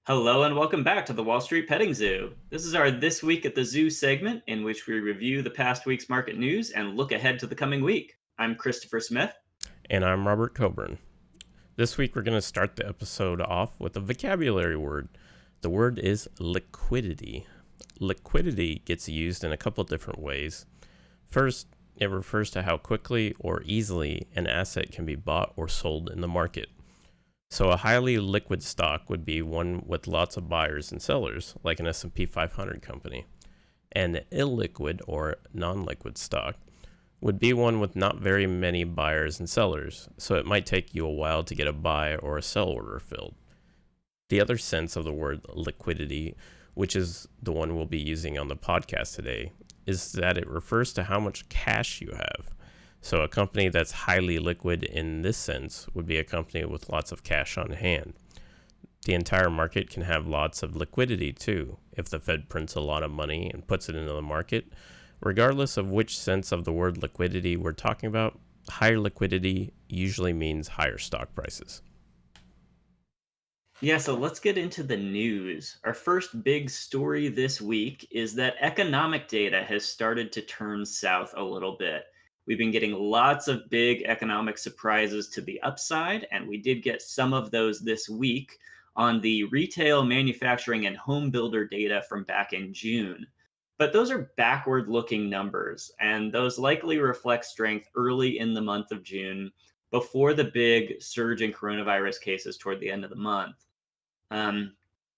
Hello and welcome back to the Wall Street Petting Zoo. This is our This Week at the Zoo segment in which we review the past week's market news and look ahead to the coming week. I'm Christopher Smith. And I'm Robert Coburn. This week we're going to start the episode off with a vocabulary word. The word is liquidity. Liquidity gets used in a couple different ways. First, it refers to how quickly or easily an asset can be bought or sold in the market. So a highly liquid stock would be one with lots of buyers and sellers, like an S&P 500 company. An illiquid or non-liquid stock would be one with not very many buyers and sellers, so it might take you a while to get a buy or a sell order filled. The other sense of the word liquidity, which is the one we'll be using on the podcast today, is that it refers to how much cash you have. So a company that's highly liquid in this sense would be a company with lots of cash on hand. The entire market can have lots of liquidity too, if the Fed prints a lot of money and puts it into the market. Regardless of which sense of the word liquidity we're talking about, higher liquidity usually means higher stock prices. Yeah, so let's get into the news. Our first big story this week is that economic data has started to turn south a little bit. We've been getting lots of big economic surprises to the upside, and we did get some of those this week on the retail, manufacturing, and home builder data from back in June. But those are backward looking numbers, and those likely reflect strength early in the month of June before the big surge in coronavirus cases toward the end of the month. Um,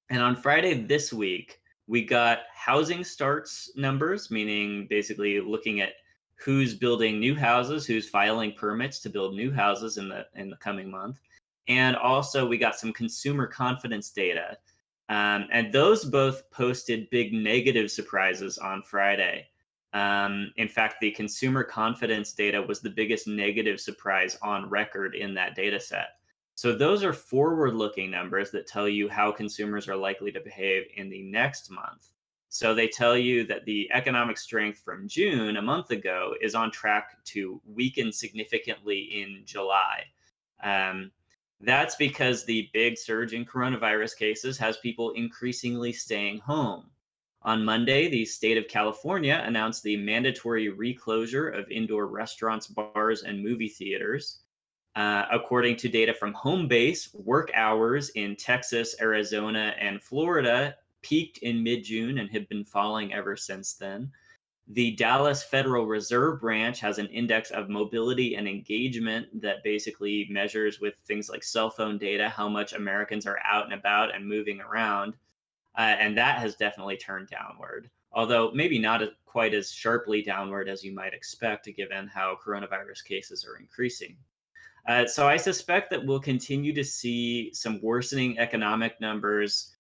and on Friday this week, we got housing starts numbers, meaning basically looking at who's building new houses, who's filing permits to build new houses in the coming month. And also we got some consumer confidence data. And those both posted big negative surprises on Friday. In fact, the consumer confidence data was the biggest negative surprise on record in that data set. So those are forward-looking numbers that tell you how consumers are likely to behave in the next month. So they tell you that the economic strength from June, a month ago, is on track to weaken significantly in July. Um, that's because the big surge in coronavirus cases has people increasingly staying home. On Monday, the state of California announced the mandatory reclosure of indoor restaurants, bars, and movie theaters. According to data from Homebase, work hours in Texas, Arizona, and Florida peaked in mid June and have been falling ever since then. The Dallas Federal Reserve Branch has an index of mobility and engagement that basically measures with things like cell phone data how much Americans are out and about and moving around. And that has definitely turned downward, although maybe not quite as sharply downward as you might expect, given how coronavirus cases are increasing. So I suspect that we'll continue to see some worsening economic numbers,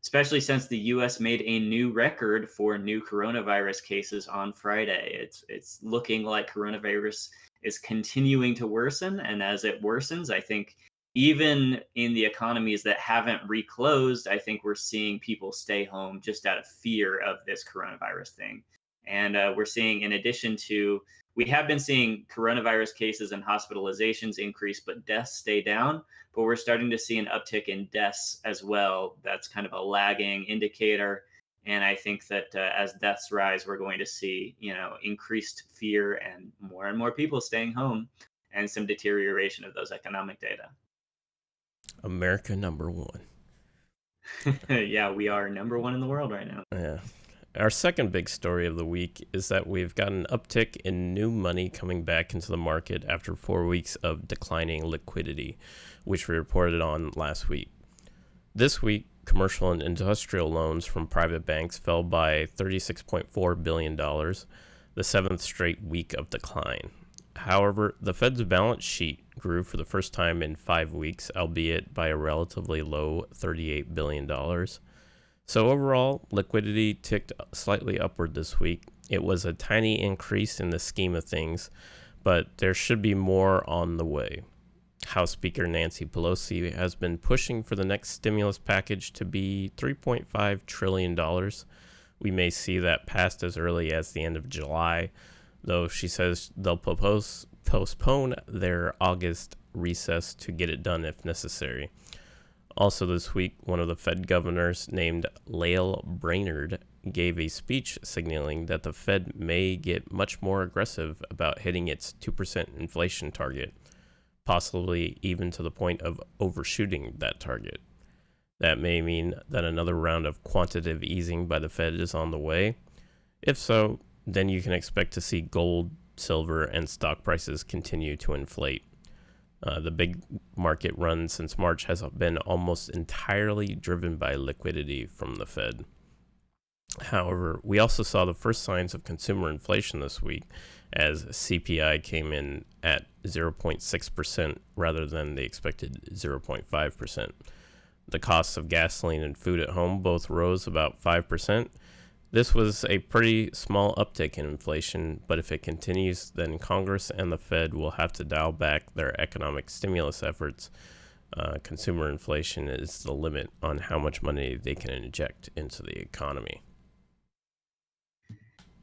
especially since the U.S. made a new record for new coronavirus cases on Friday. It's looking like coronavirus is continuing to worsen, and as it worsens, I think even in the economies that haven't reclosed, I think we're seeing people stay home just out of fear of this coronavirus thing. And we're seeing, in addition to, we have been seeing coronavirus cases and hospitalizations increase, but deaths stay down. But we're starting to see an uptick in deaths as well. That's kind of a lagging indicator. And I think that as deaths rise, we're going to see, increased fear and more people staying home and some deterioration of those economic data. America number one. Yeah, we are number one in the world right now. Yeah. Our second big story of the week is that we've got an uptick in new money coming back into the market after 4 weeks of declining liquidity, which we reported on last week. This week, commercial and industrial loans from private banks fell by $36.4 billion, the seventh straight week of decline. However, the Fed's balance sheet grew for the first time in 5 weeks, albeit by a relatively low $38 billion. So overall, liquidity ticked slightly upward this week. It was a tiny increase in the scheme of things, but there should be more on the way. House Speaker Nancy Pelosi has been pushing for the next stimulus package to be $3.5 trillion. We may see that passed as early as the end of July, though she says they'll postpone their August recess to get it done if necessary. Also, this week, one of the Fed governors named Lael Brainerd gave a speech signaling that the Fed may get much more aggressive about hitting its 2% inflation target, possibly even to the point of overshooting that target. That may mean that another round of quantitative easing by the Fed is on the way. If so, then you can expect to see gold, silver, and stock prices continue to inflate. The big market run since March has been almost entirely driven by liquidity from the Fed. However, we also saw the first signs of consumer inflation this week as CPI came in at 0.6% rather than the expected 0.5%. The costs of gasoline and food at home both rose about 5%. This was a pretty small uptick in inflation, but if it continues, then Congress and the Fed will have to dial back their economic stimulus efforts. Consumer inflation is the limit on how much money they can inject into the economy.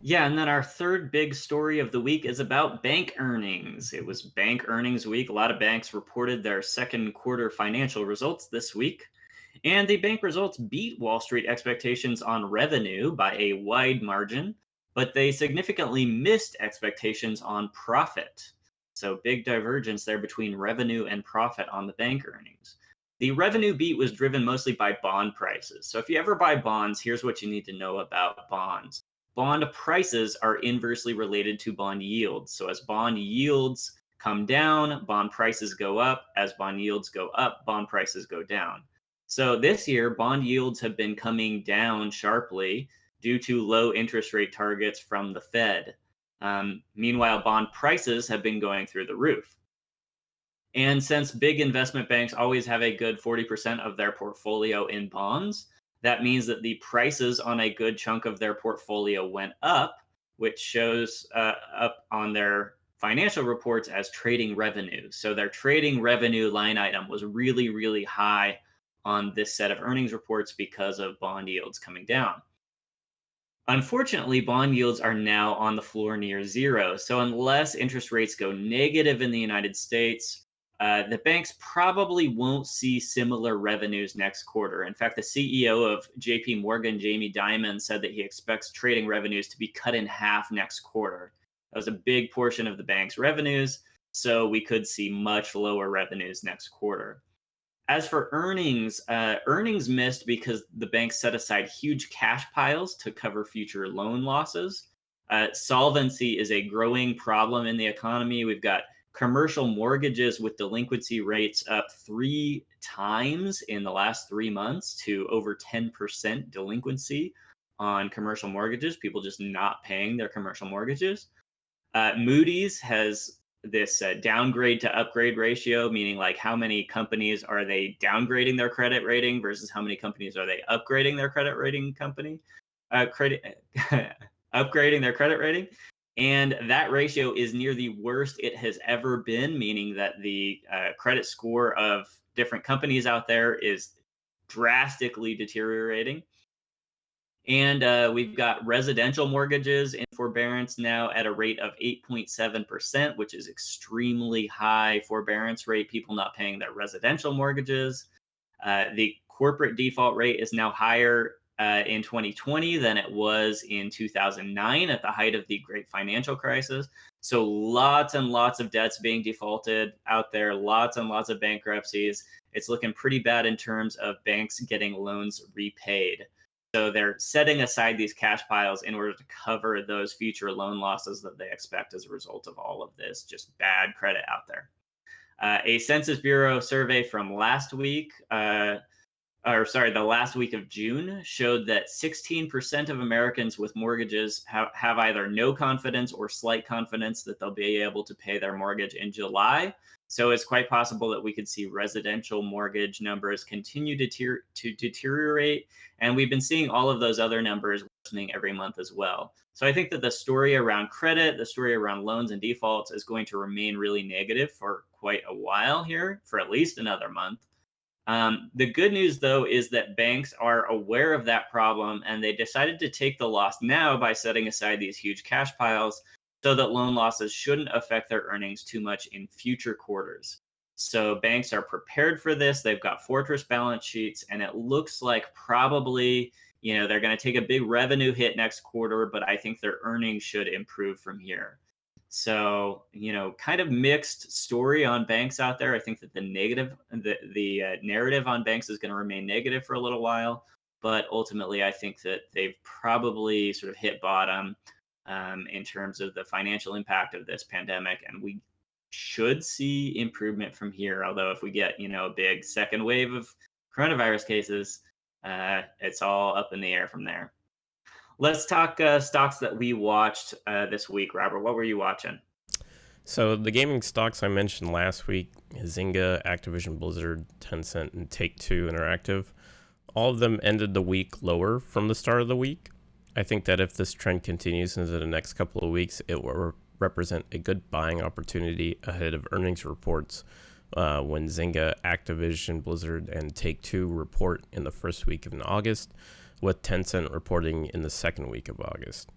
Yeah, and then our third big story of the week is about bank earnings. It was bank earnings week. A lot of banks reported their second quarter financial results this week. And the bank results beat Wall Street expectations on revenue by a wide margin, but they significantly missed expectations on profit. So, big divergence there between revenue and profit on the bank earnings. The revenue beat was driven mostly by bond prices. So, if you ever buy bonds, here's what you need to know about bonds. Bond prices are inversely related to bond yields. So, as bond yields come down, bond prices go up. As bond yields go up, bond prices go down. So this year, bond yields have been coming down sharply due to low interest rate targets from the Fed. Meanwhile, bond prices have been going through the roof. And since big investment banks always have a good 40% of their portfolio in bonds, that means that the prices on a good chunk of their portfolio went up, which shows up on their financial reports as trading revenue. So their trading revenue line item was really, really high on this set of earnings reports because of bond yields coming down. Unfortunately, bond yields are now on the floor near zero. So unless interest rates go negative in the United States, the banks probably won't see similar revenues next quarter. In fact, the CEO of JP Morgan, Jamie Dimon, said that he expects trading revenues to be cut in half next quarter. That was a big portion of the bank's revenues, so we could see much lower revenues next quarter. As for earnings, earnings missed because the banks set aside huge cash piles to cover future loan losses. Solvency is a growing problem in the economy. We've got commercial mortgages with delinquency rates up 3 times in the last 3 months to over 10% delinquency on commercial mortgages, people just not paying their commercial mortgages. Moody's has this downgrade to upgrade ratio, meaning like how many companies are they downgrading their credit rating versus how many companies are they upgrading their credit rating upgrading their credit rating. And that ratio is near the worst it has ever been, meaning that the credit score of different companies out there is drastically deteriorating. And we've got residential mortgages in forbearance now at a rate of 8.7%, which is extremely high forbearance rate, people not paying their residential mortgages. The corporate default rate is now higher in 2020 than it was in 2009 at the height of the great financial crisis. So lots and lots of debts being defaulted out there, lots and lots of bankruptcies. It's looking pretty bad in terms of banks getting loans repaid. So they're setting aside these cash piles in order to cover those future loan losses that they expect as a result of all of this just bad credit out there. A Census Bureau survey from last week, the last week of June, showed that 16% of Americans with mortgages have either no confidence or slight confidence that they'll be able to pay their mortgage in July. So it's quite possible that we could see residential mortgage numbers continue to deteriorate. And we've been seeing all of those other numbers worsening every month as well. So I think that the story around credit, the story around loans and defaults is going to remain really negative for quite a while here, for at least another month. The good news, though, is that banks are aware of that problem and they decided to take the loss now by setting aside these huge cash piles so that loan losses shouldn't affect their earnings too much in future quarters. So banks are prepared for this. They've got fortress balance sheets, and it looks like probably, they're going to take a big revenue hit next quarter, but I think their earnings should improve from here. So, kind of mixed story on banks out there. I think that the narrative on banks is going to remain negative for a little while, but ultimately, I think that they've probably sort of hit bottom in terms of the financial impact of this pandemic, and we should see improvement from here. Although, if we get a big second wave of coronavirus cases, it's all up in the air from there. Let's talk stocks that we watched this week. Robert, what were you watching? So the gaming stocks I mentioned last week, Zynga, Activision Blizzard, Tencent, and Take-Two Interactive, all of them ended the week lower from the start of the week. I think that if this trend continues into the next couple of weeks, it will represent a good buying opportunity ahead of earnings reports when Zynga, Activision Blizzard, and Take-Two report in the first week of August, with Tencent reporting in the second week of August.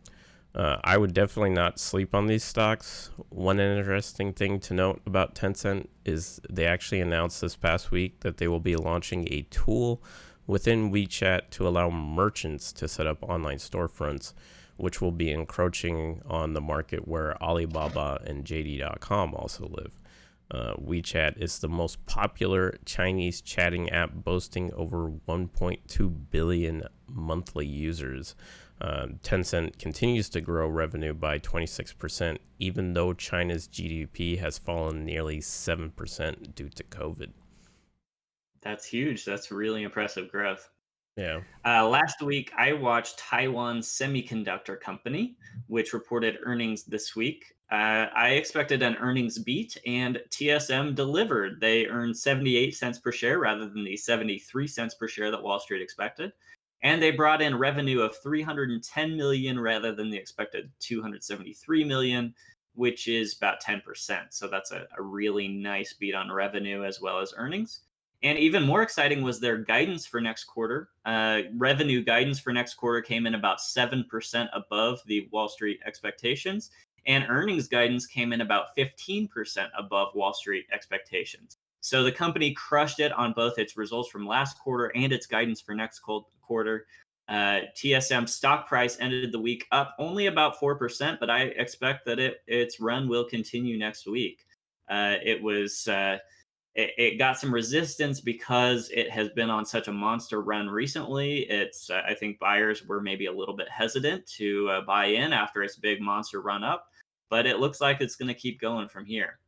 I would definitely not sleep on these stocks. One interesting thing to note about Tencent is they actually announced this past week that they will be launching a tool within WeChat to allow merchants to set up online storefronts, which will be encroaching on the market where Alibaba and JD.com also live. WeChat is the most popular Chinese chatting app, boasting over 1.2 billion monthly users. Tencent continues to grow revenue by 26%, even though China's GDP has fallen nearly 7% due to COVID. That's huge. That's really impressive growth. Yeah. Last week, I watched Taiwan Semiconductor Company, which reported earnings this week. I expected an earnings beat, and TSM delivered. They earned 78 cents per share rather than the 73 cents per share that Wall Street expected. And they brought in revenue of 310 million rather than the expected 273 million, which is about 10%. So that's a really nice beat on revenue as well as earnings. And even more exciting was their guidance for next quarter. Revenue guidance for next quarter came in about 7% above the Wall Street expectations, and earnings guidance came in about 15% above Wall Street expectations. So the company crushed it on both its results from last quarter and its guidance for next quarter. TSM stock price ended the week up only about 4%, but I expect that its run will continue next week. It got some resistance because it has been on such a monster run recently. I think buyers were maybe a little bit hesitant to buy in after its big monster run up, but it looks like it's going to keep going from here.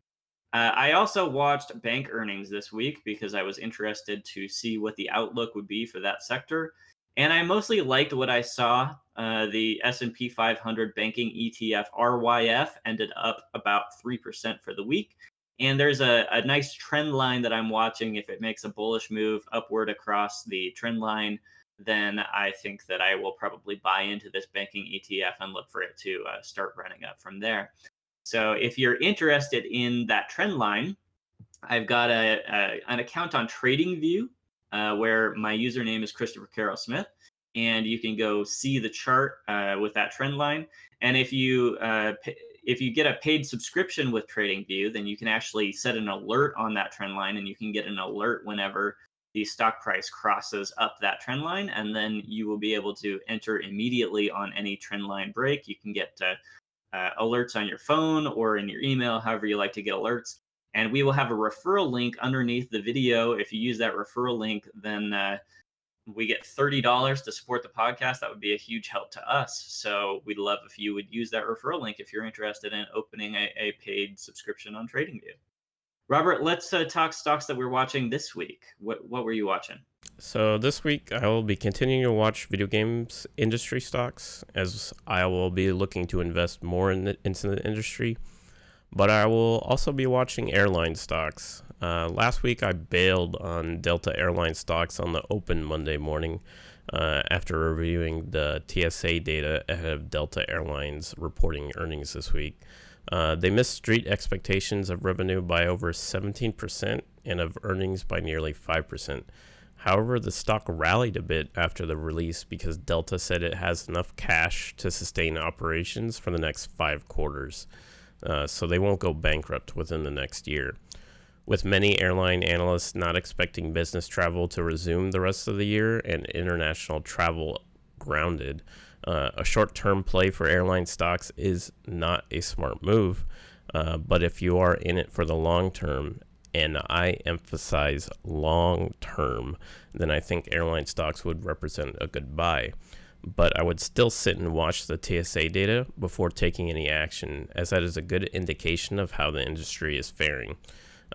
I also watched bank earnings this week because I was interested to see what the outlook would be for that sector. And I mostly liked what I saw. The S&P 500 banking ETF RYF ended up about 3% for the week. And there's a nice trend line that I'm watching. If it makes a bullish move upward across the trend line, then I think that I will probably buy into this banking ETF and look for it to start running up from there. So if you're interested in that trend line, I've got an account on TradingView where my username is Christopher Carroll Smith, and you can go see the chart with that trend line. And if you get a paid subscription with TradingView, then you can actually set an alert on that trend line, and you can get an alert whenever the stock price crosses up that trend line, and then you will be able to enter immediately on any trend line break. You can get alerts on your phone or in your email, however you like to get alerts. And we will have a referral link underneath the video. If you use that referral link, then we get $30 to support the podcast. That would be a huge help to us. So we'd love if you would use that referral link if you're interested in opening a paid subscription on TradingView. Robert, let's talk stocks that we're watching this week. What were you watching? So this week I will be continuing to watch video games industry stocks, as I will be looking to invest more into the industry. But I will also be watching airline stocks. Last week I bailed on Delta Airlines stocks on the open Monday morning after reviewing the TSA data ahead of Delta Airlines reporting earnings this week. They missed street expectations of revenue by over 17% and of earnings by nearly 5%. However, the stock rallied a bit after the release because Delta said it has enough cash to sustain operations for the next 5 quarters. So they won't go bankrupt within the next year. With many airline analysts not expecting business travel to resume the rest of the year and international travel grounded, a short term play for airline stocks is not a smart move. But if you are in it for the long term, and I emphasize long term, then I think airline stocks would represent a good buy. But I would still sit and watch the TSA data before taking any action, as that is a good indication of how the industry is faring.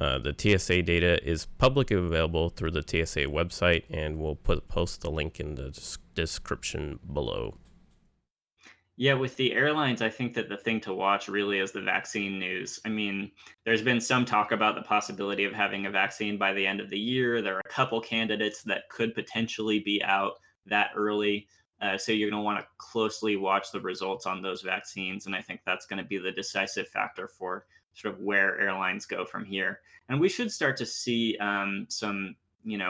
The TSA data is publicly available through the TSA website, and we'll post the link in the description below. Yeah, with the airlines, I think that the thing to watch really is the vaccine news. I mean, there's been some talk about the possibility of having a vaccine by the end of the year. There are a couple candidates that could potentially be out that early. So you're going to want to closely watch the results on those vaccines. And I think that's going to be the decisive factor for sort of where airlines go from here. And we should start to see some,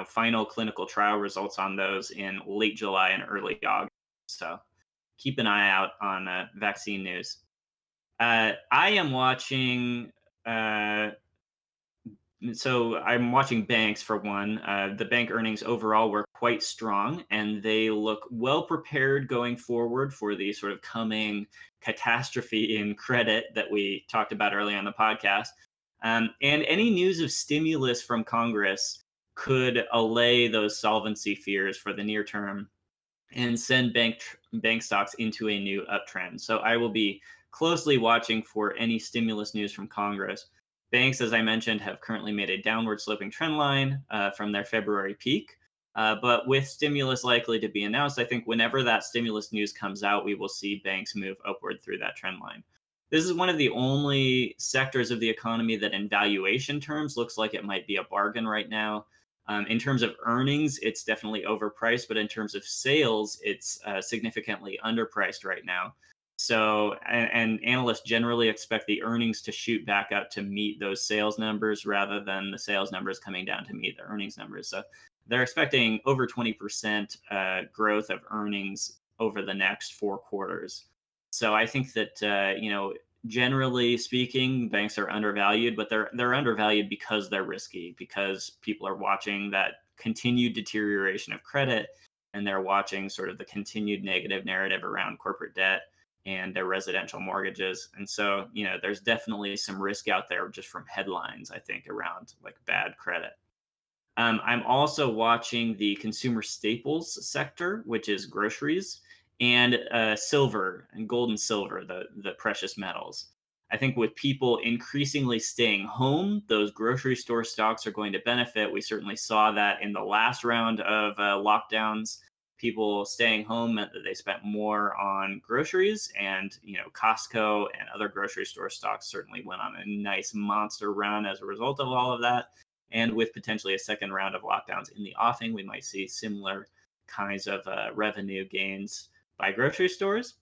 final clinical trial results on those in late July and early August. So keep an eye out on vaccine news. I am watching. I'm watching banks for one. The bank earnings overall were quite strong, and they look well prepared going forward for the sort of coming catastrophe in credit that we talked about early on the podcast. And any news of stimulus from Congress could allay those solvency fears for the near term and send bank stocks into a new uptrend. So I will be closely watching for any stimulus news from Congress. Banks, as I mentioned, have currently made a downward sloping trend line from their February peak. But with stimulus likely to be announced, I think whenever that stimulus news comes out, we will see banks move upward through that trend line. This is one of the only sectors of the economy that, in valuation terms, looks like it might be a bargain right now. In terms of earnings, it's definitely overpriced, but in terms of sales, it's significantly underpriced right now. So, and analysts generally expect the earnings to shoot back up to meet those sales numbers rather than the sales numbers coming down to meet the earnings numbers. So, they're expecting over 20% growth of earnings over the next 4 quarters. So, I think that generally speaking, banks are undervalued, but they're undervalued because they're risky, because people are watching that continued deterioration of credit, and they're watching sort of the continued negative narrative around corporate debt and their residential mortgages. And so, there's definitely some risk out there just from headlines, I think, around like bad credit. I'm also watching the consumer staples sector, which is groceries, and silver and gold and silver, the precious metals. I think with people increasingly staying home, those grocery store stocks are going to benefit. We certainly saw that in the last round of lockdowns. People staying home meant that they spent more on groceries, and Costco and other grocery store stocks certainly went on a nice monster run as a result of all of that. And with potentially a second round of lockdowns in the offing, we might see similar kinds of revenue gains by grocery stores.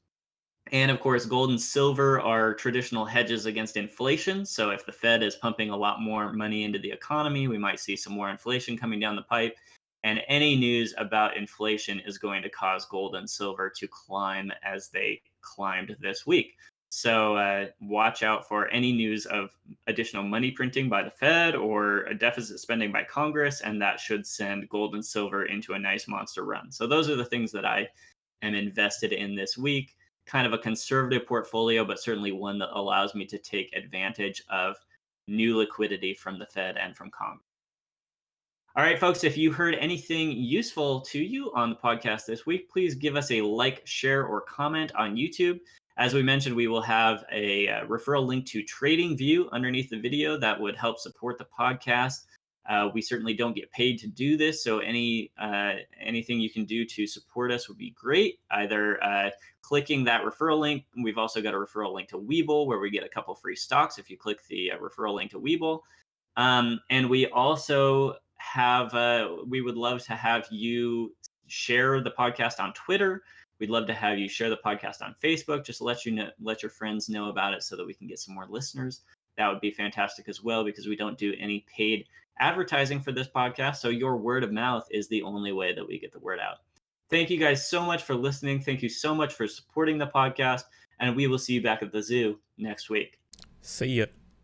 And of course, gold and silver are traditional hedges against inflation. So if the Fed is pumping a lot more money into the economy, we might see some more inflation coming down the pipe. And any news about inflation is going to cause gold and silver to climb as they climbed this week. So watch out for any news of additional money printing by the Fed or a deficit spending by Congress, and that should send gold and silver into a nice monster run. So those are the things that I am invested in this week. Kind of a conservative portfolio, but certainly one that allows me to take advantage of new liquidity from the Fed and from Congress. All right, folks, if you heard anything useful to you on the podcast this week, please give us a like, share, or comment on YouTube. As we mentioned, we will have a referral link to TradingView underneath the video that would help support the podcast. We certainly don't get paid to do this, so anything you can do to support us would be great. Either clicking that referral link. We've also got a referral link to Webull where we get a couple free stocks if you click the referral link to Webull. And we also have, we would love to have you share the podcast on Twitter. We'd love to have you share the podcast on Facebook. Just let your friends know about it so that we can get some more listeners. That would be fantastic as well, because we don't do any paid advertising for this podcast. So your word of mouth is the only way that we get the word out. Thank you guys so much for listening. Thank you so much for supporting the podcast. And we will see you back at the zoo next week. See ya.